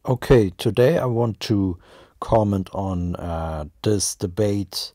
Okay, today I want to comment on this debate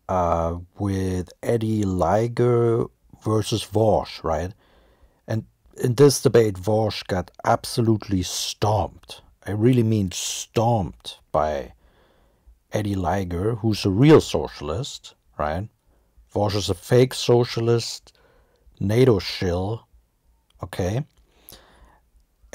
with Eddie Liger versus Vaush, right? And in this debate, Vaush got absolutely stomped. I really mean stomped by Eddie Liger, who's a real socialist, right? Vaush is a fake socialist, NATO shill, okay?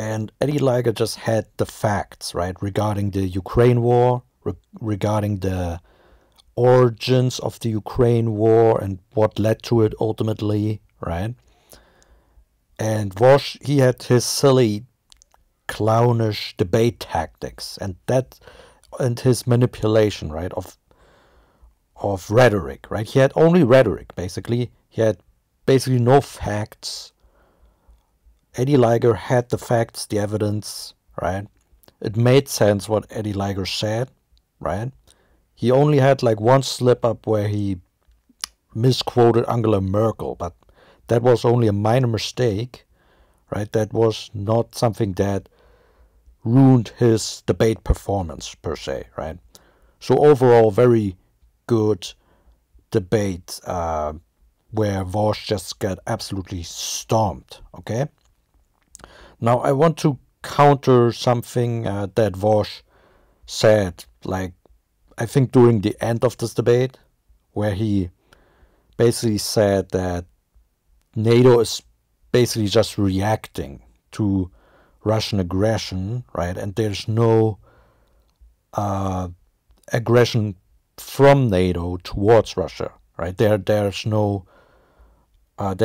And Eddie Liger just had the facts, right, regarding the Ukraine war, regarding the origins of the Ukraine war and what led to it ultimately, right? And Vosh, he had his silly, clownish debate tactics and his manipulation, right, of rhetoric, right? He had only rhetoric, basically. He had basically no facts. Eddie Liger had the facts, the evidence, right? It made sense what Eddie Liger said, right? He only had like one slip up where he misquoted Angela Merkel, but that was only a minor mistake, right? That was not something that ruined his debate performance per se, right? So overall, very good debate where Vaush just got absolutely stomped, okay? Now I want to counter something that Vaush said, like, I think during the end of this debate, where he basically said that NATO is basically just reacting to Russian aggression, right? And there's no aggression from NATO towards Russia, right? There are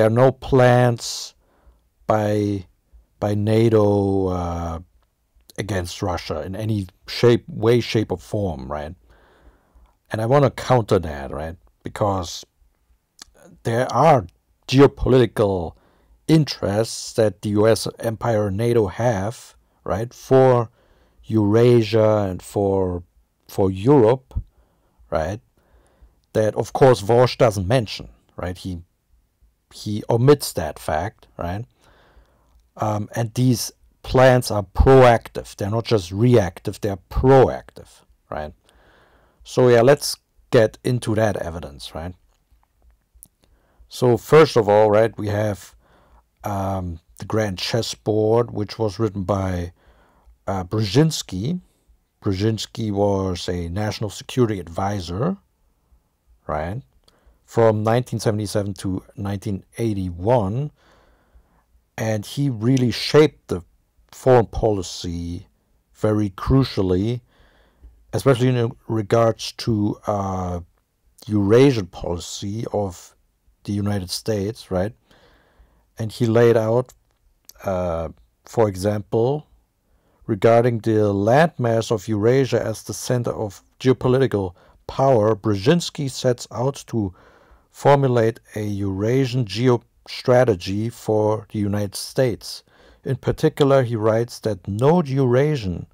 no plans by NATO against Russia in any way, shape, or form, right? And I want to counter that, right? Because there are geopolitical interests that the US empire and NATO have, right, for Eurasia and for Europe, right, that of course Vaush doesn't mention, right? He omits that fact, right? And these plans are proactive. They're not just reactive, they're proactive, right? So yeah, let's get into that evidence, right? So first of all, right, we have the Grand Chessboard, which was written by Brzezinski. Brzezinski was a national security advisor, right, from 1977 to 1981, and he really shaped the foreign policy very crucially, especially in regards to Eurasian policy of the United States, right? And he laid out, for example, regarding the landmass of Eurasia as the center of geopolitical power, Brzezinski sets out to formulate a Eurasian geostrategy for the United States. In particular, he writes that no Eurasian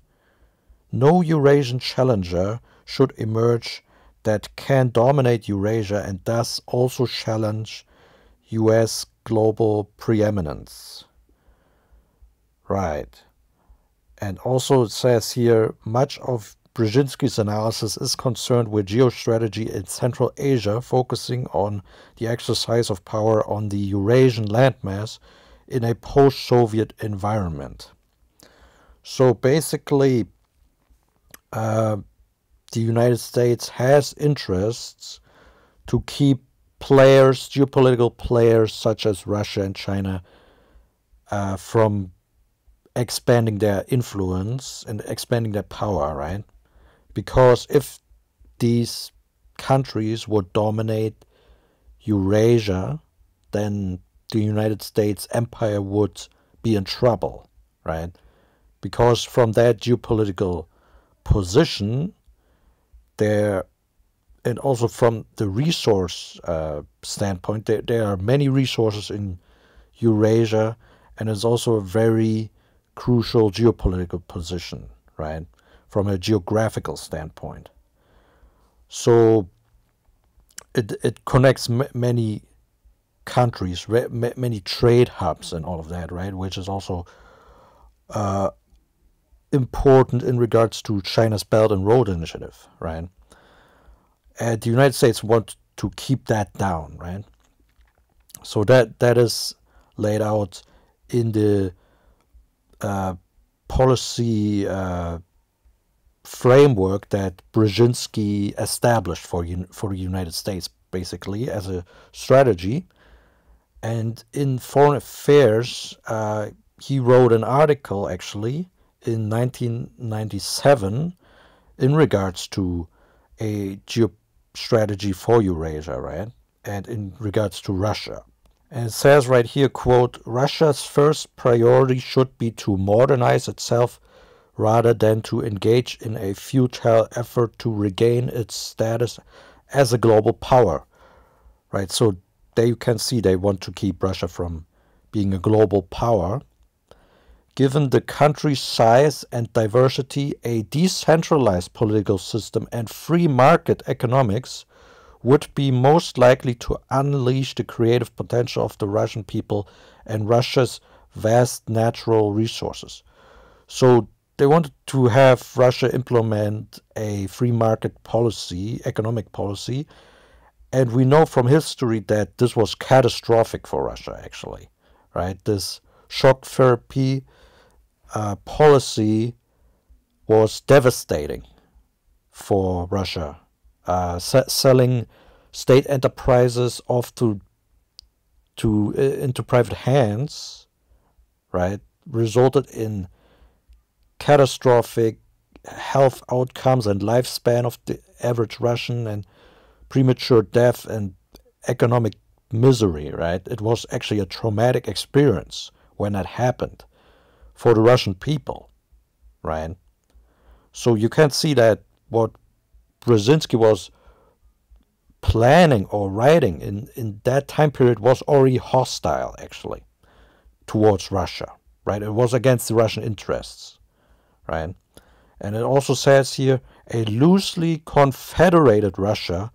challenger should emerge that can dominate Eurasia and thus also challenge US global preeminence. Right. And also it says here, much of Brzezinski's analysis is concerned with geostrategy in Central Asia, focusing on the exercise of power on the Eurasian landmass in a post-Soviet environment. So basically, the United States has interests to keep players, geopolitical players such as Russia and China, from expanding their influence and expanding their power, right? Because if these countries would dominate Eurasia, then the United States empire would be in trouble, right? Because from that geopolitical position, there, and also from the resource standpoint, there are many resources in Eurasia, and it's also a very crucial geopolitical position, right, from a geographical standpoint. So it connects many countries, many trade hubs and all of that, right, which is also important in regards to China's Belt and Road Initiative, right? And the United States want to keep that down, right? So that is laid out in the policy framework that Brzezinski established for the United States, basically as a strategy. And in Foreign Affairs, he wrote an article actually in 1997 in regards to a geostrategy for Eurasia, right? And in regards to Russia. And it says right here, quote, Russia's first priority should be to modernize itself rather than to engage in a futile effort to regain its status as a global power, right? So there you can see they want to keep Russia from being a global power. Given the country's size and diversity, a decentralized political system and free market economics would be most likely to unleash the creative potential of the Russian people and Russia's vast natural resources. So they wanted to have Russia implement a free market policy, economic policy, and we know from history that this was catastrophic for Russia, actually, right? This shock therapy policy was devastating for Russia. Selling state enterprises off into private hands, right, resulted in catastrophic health outcomes and lifespan of the average Russian, and premature death and economic misery, right? It was actually a traumatic experience when that happened for the Russian people, right? So you can see that what Brzezinski was planning or writing in that time period was already hostile, actually, towards Russia, right? It was against the Russian interests, right? And it also says here, a loosely confederated Russia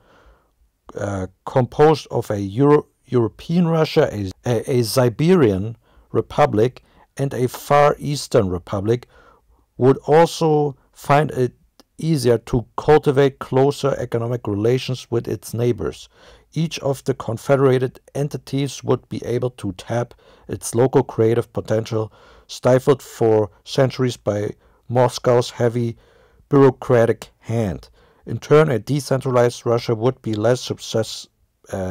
composed of a European Russia, a Siberian Republic, and a Far Eastern Republic would also find it easier to cultivate closer economic relations with its neighbors. Each of the confederated entities would be able to tap its local creative potential, stifled for centuries by Moscow's heavy bureaucratic hand. In turn, a decentralized Russia would be less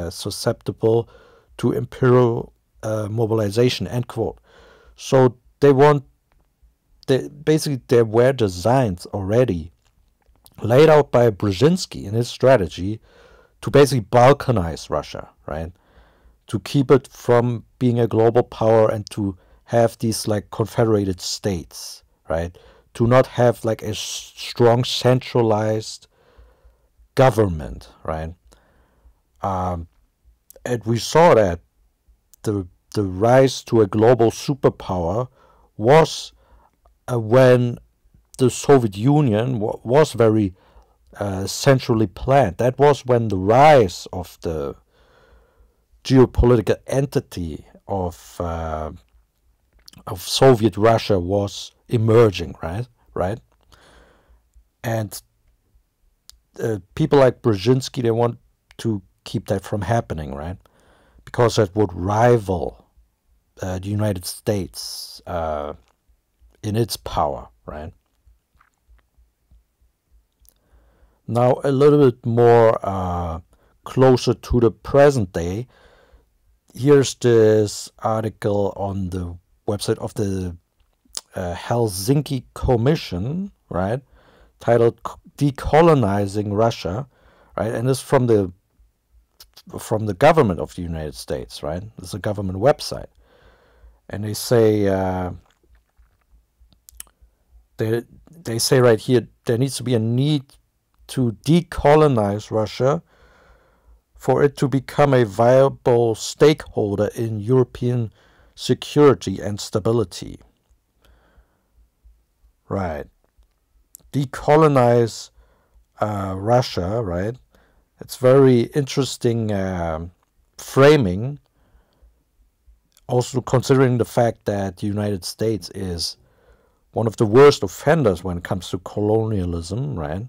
susceptible to imperial mobilization, end quote. So there were designs already laid out by Brzezinski in his strategy to basically balkanize Russia, right? To keep it from being a global power and to have these like confederated states, right? To not have like a strong centralized government, right? And we saw that the rise to a global superpower was when the Soviet Union was very centrally planned. That was when the rise of the geopolitical entity of Soviet Russia was emerging, right? And people like Brzezinski, they want to keep that from happening, right? Because that would rival the United States in its power, right? Now, a little bit more closer to the present day, here's this article on the website of the Helsinki Commission, right, titled Decolonizing Russia, right, and it's from the government of the United States, right? It's a government website, and they say they say right here there needs to be a need to decolonize Russia for it to become a viable stakeholder in European security and stability. Right. Decolonize Russia, right? It's very interesting framing, also considering the fact that the United States is one of the worst offenders when it comes to colonialism, right?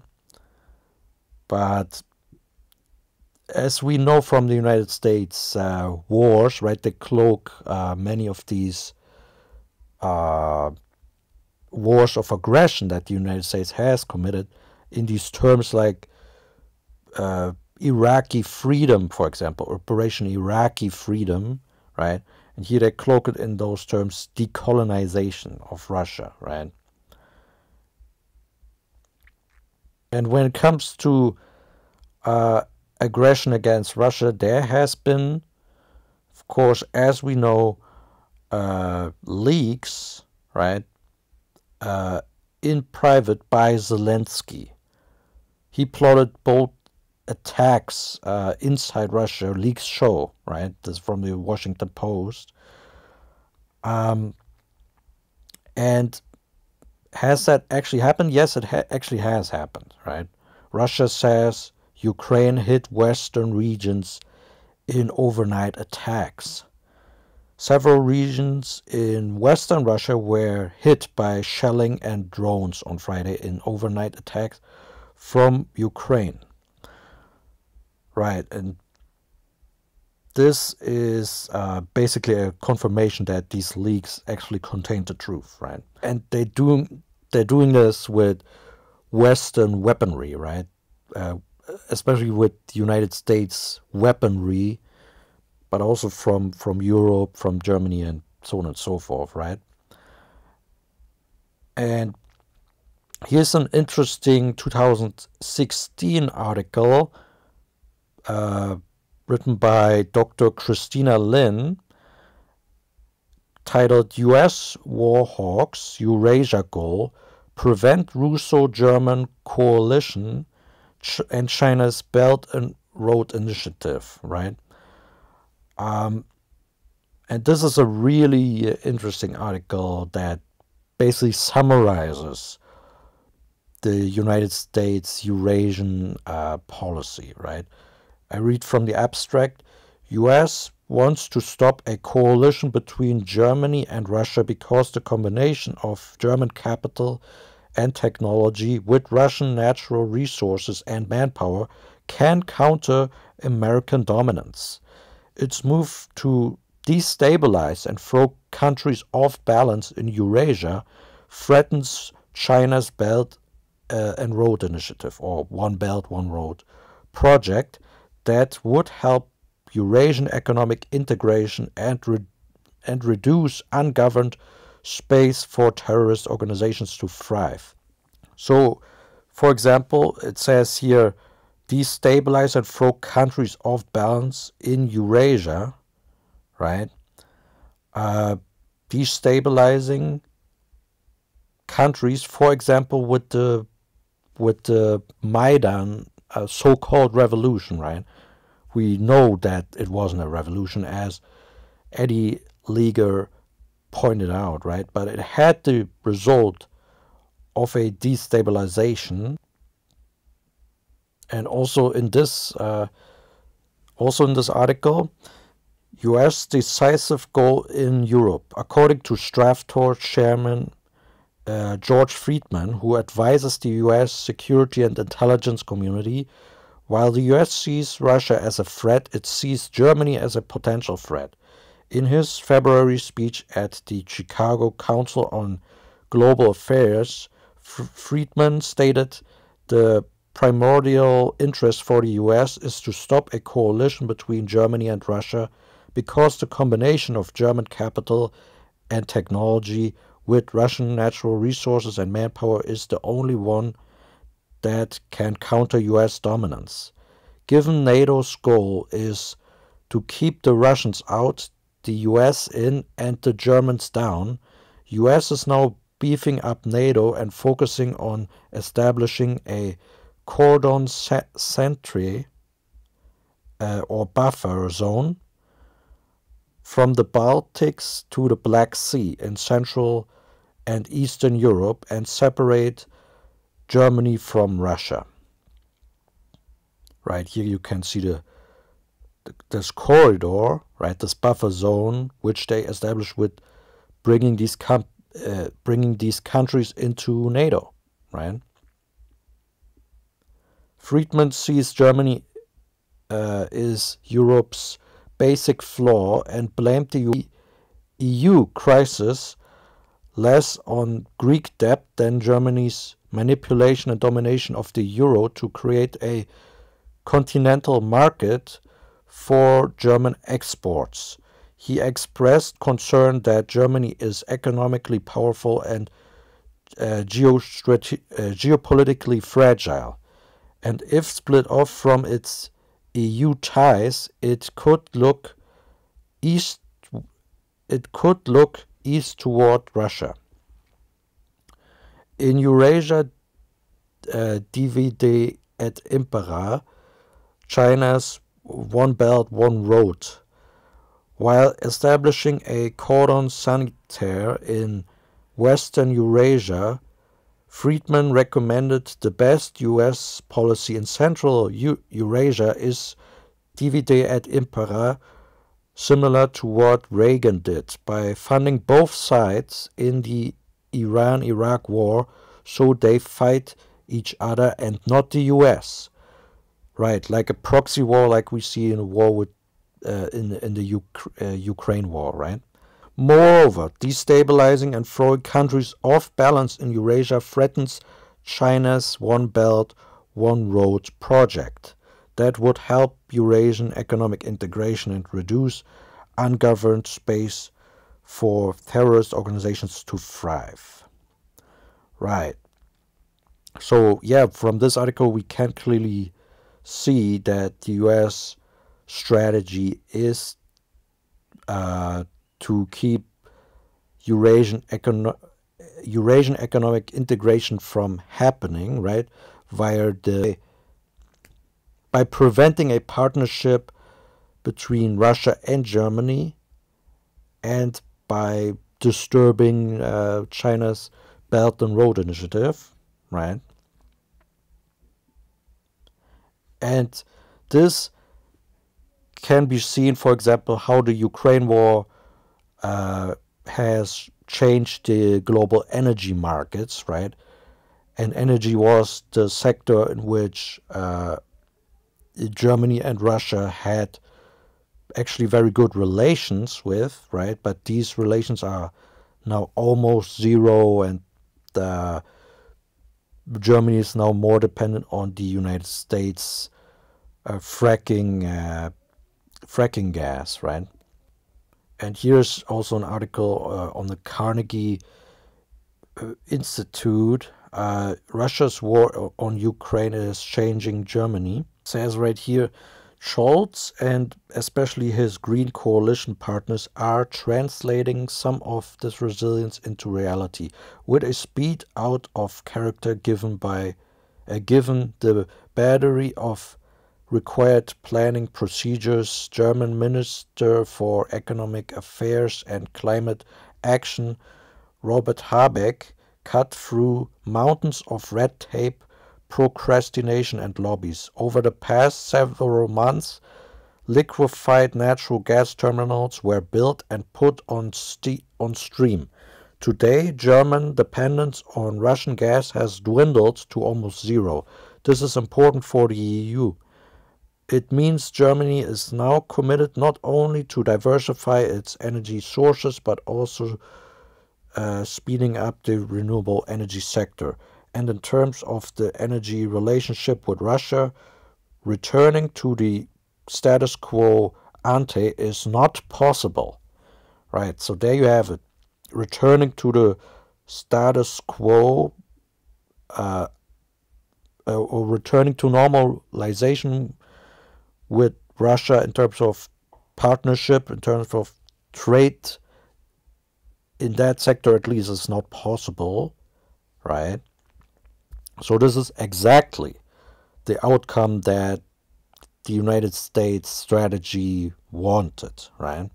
But as we know from the United States wars, right, they cloak many of these wars of aggression that the United States has committed in these terms like Iraqi freedom, for example, Operation Iraqi Freedom, right? And here they cloak it in those terms, decolonization of Russia, right? And when it comes to aggression against Russia, there has been, of course, as we know, leaks, right, in private by Zelensky. He plotted both attacks inside Russia, leaks show, right? This is from the Washington Post. And has that actually happened? Yes, it actually has happened, right? Russia says Ukraine hit Western regions in overnight attacks. Several regions in Western Russia were hit by shelling and drones on Friday in overnight attacks from Ukraine. Right, and this is basically a confirmation that these leaks actually contain the truth, right? And they're doing this with Western weaponry, right? Especially with the United States weaponry, but also from Europe, from Germany, and so on and so forth, right? And here's an interesting 2016 article written by Dr. Christina Lin, titled U.S. Warhawks Eurasia Goal, Prevent Russo-German Coalition and China's Belt and Road Initiative, right? And this is a really interesting article that basically summarizes the United States Eurasian policy, right? I read from the abstract. U.S. wants to stop a coalition between Germany and Russia because the combination of German capital and technology with Russian natural resources and manpower can counter American dominance. Its move to destabilize and throw countries off balance in Eurasia threatens China's Belt and Road Initiative, or One Belt, One Road project that would help Eurasian economic integration and reduce ungoverned space for terrorist organizations to thrive. So, for example, it says here, destabilize and throw countries off balance in Eurasia, right? Destabilizing countries, for example, with the Maidan so-called revolution, right? We know that it wasn't a revolution, as Eddie Leger pointed out, right? But it had the result of a destabilization. And also in this article, U.S. decisive goal in Europe, according to Stratfor chairman George Friedman, who advises the U.S. security and intelligence community. While the U.S. sees Russia as a threat, it sees Germany as a potential threat. In his February speech at the Chicago Council on Global Affairs, Friedman stated the primordial interest for the U.S. is to stop a coalition between Germany and Russia because the combination of German capital and technology with Russian natural resources and manpower is the only one that can counter U.S. dominance. Given NATO's goal is to keep the Russians out, the U.S. in, and the Germans down, U.S. is now beefing up NATO and focusing on establishing a cordon sentry or buffer zone from the Baltics to the Black Sea in Central and Eastern Europe and separate Germany from Russia. Right here you can see this corridor, right, this buffer zone, which they established with bringing these bringing these countries into NATO, right? Friedman sees Germany is Europe's basic flaw and blamed the EU crisis less on Greek debt than Germany's manipulation and domination of the euro to create a continental market for German exports. He expressed concern that Germany is economically powerful and geopolitically fragile, and if split off from its EU ties, it could look east toward Russia. In Eurasia Divide et Impera, China's One Belt, One Road, while establishing a cordon sanitaire in Western Eurasia, Friedman recommended the best US policy in Central Eurasia is Divide et Impera, similar to what Reagan did, by funding both sides in the Iran-Iraq war so they fight each other and not the US. Right, like a proxy war like we see in a war with in the Ukraine war, right? Moreover, destabilizing and throwing countries off balance in Eurasia threatens China's One Belt, One Road project that would help Eurasian economic integration and reduce ungoverned space for terrorist organizations to thrive. Right. So, yeah, from this article we can clearly see that the US strategy is to keep Eurasian economic integration from happening, right, by preventing a partnership between Russia and Germany, and by disturbing China's Belt and Road Initiative, right? And this can be seen, for example, how the Ukraine war has changed the global energy markets, right? And energy was the sector in which Germany and Russia had actually very good relations with, right? But these relations are now almost zero, and Germany is now more dependent on the United States fracking gas, right? And here's also an article on the Carnegie Institute. Russia's war on Ukraine is changing Germany. It says right here, Scholz and especially his Green Coalition partners are translating some of this resilience into reality with a speed out of character given the battery of required planning procedures. German Minister for Economic Affairs and Climate Action Robert Habeck cut through mountains of red tape, procrastination and lobbies. Over the past several months, liquefied natural gas terminals were built and put on stream. Today, German dependence on Russian gas has dwindled to almost zero. This is important for the EU. It means Germany is now committed not only to diversify its energy sources, but also speeding up the renewable energy sector. And in terms of the energy relationship with Russia, returning to the status quo ante is not possible. Right, so there you have it. Returning to the status quo or returning to normalization with Russia in terms of partnership, in terms of trade, in that sector at least, is not possible, right? So this is exactly the outcome that the United States strategy wanted, right?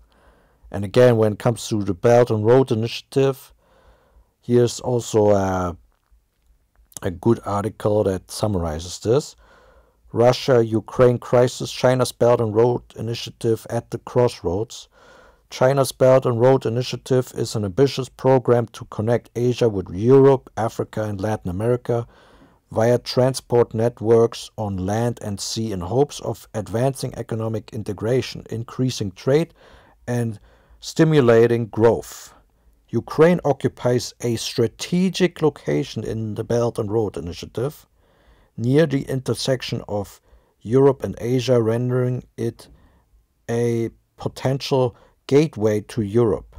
And again, when it comes to the Belt and Road Initiative, here's also a good article that summarizes this. Russia-Ukraine crisis, China's Belt and Road Initiative at the crossroads. China's Belt and Road Initiative is an ambitious program to connect Asia with Europe, Africa, and Latin America via transport networks on land and sea in hopes of advancing economic integration, increasing trade, and stimulating growth. Ukraine occupies a strategic location in the Belt and Road Initiative, near the intersection of Europe and Asia, rendering it a potential gateway to Europe.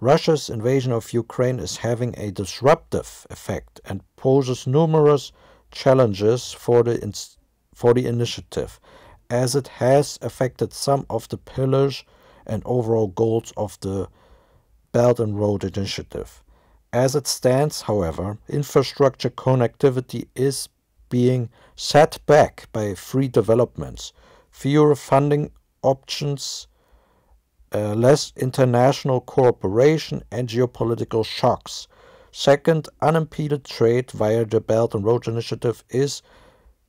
Russia's invasion of Ukraine is having a disruptive effect and poses numerous challenges for the initiative, as it has affected some of the pillars and overall goals of the Belt and Road Initiative. As it stands, however, infrastructure connectivity is being set back by free developments, fewer funding options, less international cooperation, and geopolitical shocks. Second, unimpeded trade via the Belt and Road Initiative is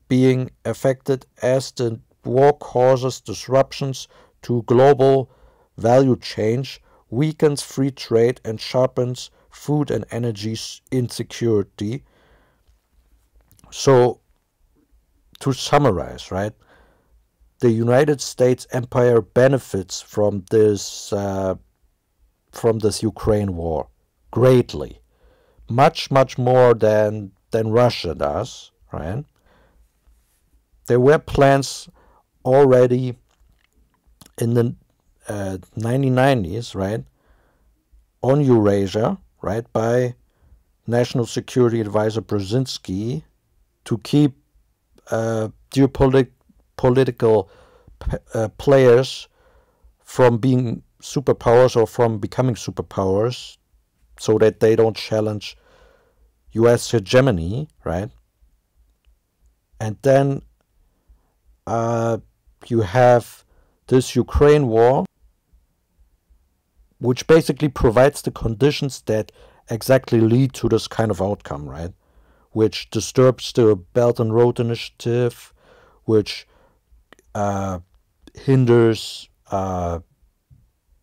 being affected as the war causes disruptions to global value change, weakens free trade, and sharpens food and energy insecurity. So, to summarize, right, the United States empire benefits from this Ukraine war greatly, much more than Russia does, right? There were plans already in the 1990s, right, on Eurasia, right, by National Security Advisor Brzezinski to keep geopolitical players from being superpowers or from becoming superpowers, so that they don't challenge U.S. hegemony, right? And then you have this Ukraine war, which basically provides the conditions that exactly lead to this kind of outcome, right? Which disturbs the Belt and Road Initiative, which hinders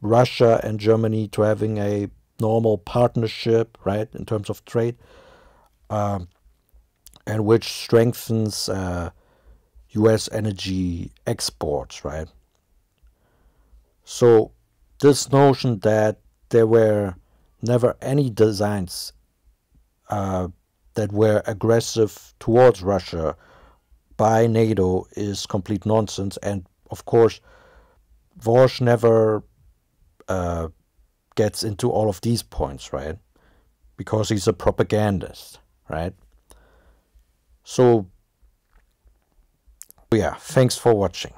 Russia and Germany to having a normal partnership, right, in terms of trade, and which strengthens U.S. energy exports, right? So this notion that there were never any designs that were aggressive towards Russia by NATO is complete nonsense. And of course, Warsh never gets into all of these points, right? Because he's a propagandist, right? So, yeah, thanks for watching.